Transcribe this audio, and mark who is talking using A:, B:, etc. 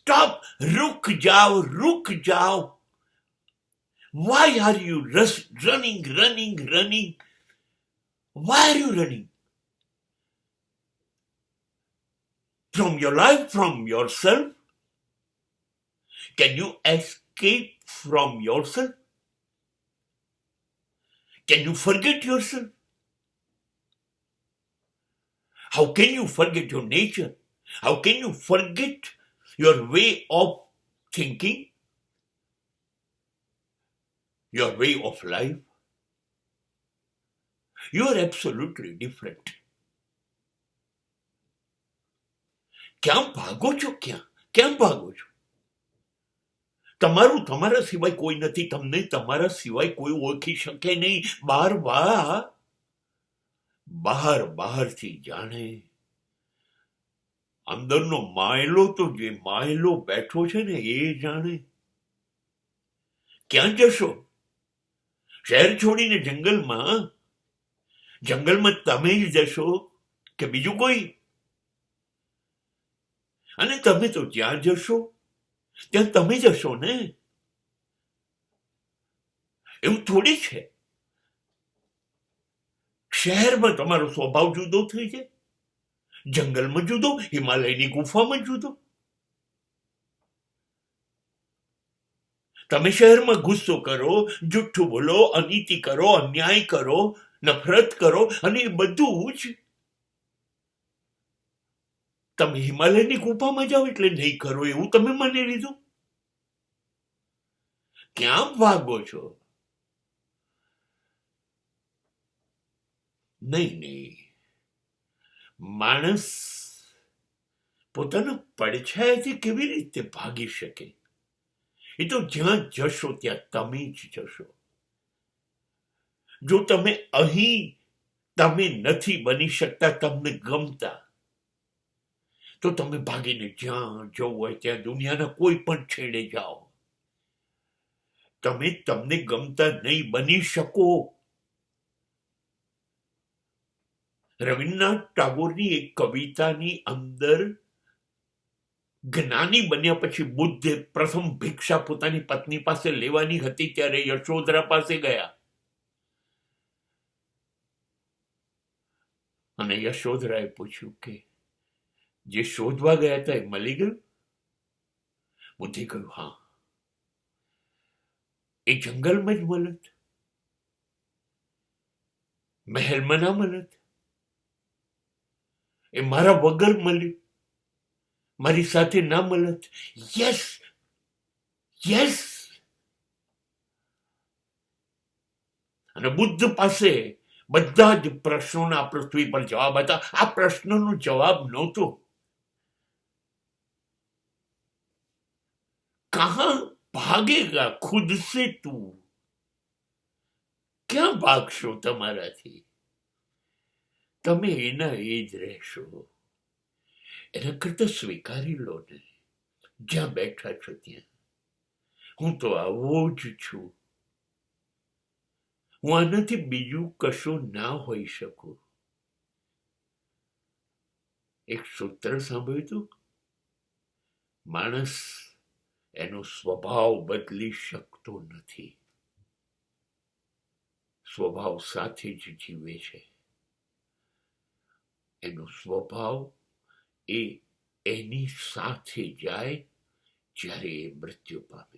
A: Stop, रुक जाओ, रुक जाओ. Why are you running? Why are you running? From your life, from yourself? Can you escape from yourself? Can you forget yourself? How can you forget your nature? How can you forget your way of thinking? Your way of life? You are absolutely different. ક્યાં ભાગો છો? ક્યાં ભાગો છો? તમારું તમારા સિવાય કોઈ નથી, તમને તમારા સિવાય કોઈ ઓળખી શકે નહીં. બહારથી જાણે અંદરનો માયલો, તો જે માયલો બેઠો છે ને એ જાણે. ક્યાં જશો? શહેર છોડીને જંગલમાં તમે જ જશો કે બીજું કોઈ? અને તમે તો જ્યાં જશો ત્યાં તમે જશો ને. એવું થોડી છે. શહેરમાં તમારો સ્વભાવ જુદો થઈ જાય, જંગલમાં જુદો, હિમાલયની ગુફામાં જુદો. તમે શહેરમાં ગુસ્સો કરો, જુઠ્ઠું બોલો, અનીતિ કરો, અન્યાય કરો, નફરત કરો, અને એ બધું જ તમે હિમાલયની ગુફામાં જાઓ એટલે નહીં કરો એવું તમે માની લીધું. ક્યાં ભાગો છો? નહીં. માણસ પોતાના પડછાયાથી કેવી રીતે ભાગી શકે? એ તો જ્યાં જશો ત્યાં તમે જ જશો. જો તમે અહીં તમે નથી બની શકતા, તમને ગમતા, તો તમે ભાગીને જ્યાં જવું હોય ત્યાં દુનિયાના કોઈ પણ છેડે જાઓ. તમે તમને ગમતા નહીં બની શકો. રવિન્દ્રનાથ ટાગોરની એક કવિતાની અંદર જ્ઞાની બન્યા પછી બુદ્ધે પ્રથમ ભિક્ષા પોતાની પત્ની પાસે લેવાની હતી ત્યારે યશોધરા પાસે ગયા અને યશોધરાએ પૂછ્યું કે જે શોધવા ગયા હતા એ મળી ગયું? બુદ્ધે કહ્યું હા. એ જંગલમાં જ મળત, મહેલમાં ના મળત. એ મારા વગર મળ્યું, મારી સાથે ના મળત. યસ. અને બુદ્ધ પાસે બધા જ પ્રશ્નોના પૃથ્વી પર જવાબ હતા. આ પ્રશ્નનો જવાબ નહોતો. कहां भागेगा खुद से तू? ક્યાં ભાગશો તમારાથી? તમે એના એ જ રહેશો. એના કરતા સ્વીકારી લો ને, જ્યાં બેઠા છો ત્યાં. હું તો આવો જ છું. હું આનાથી બીજું કશું ના હોઈ શકું. એક સૂત્ર સાંભળ્યું હતું, માણસ એનો સ્વભાવ બદલી શકતો નથી, સ્વભાવ સાથે જ જીવે છે. એનો સ્વભાવ એ એની સાથે જાય જ્યારે એ મૃત્યુ પામે.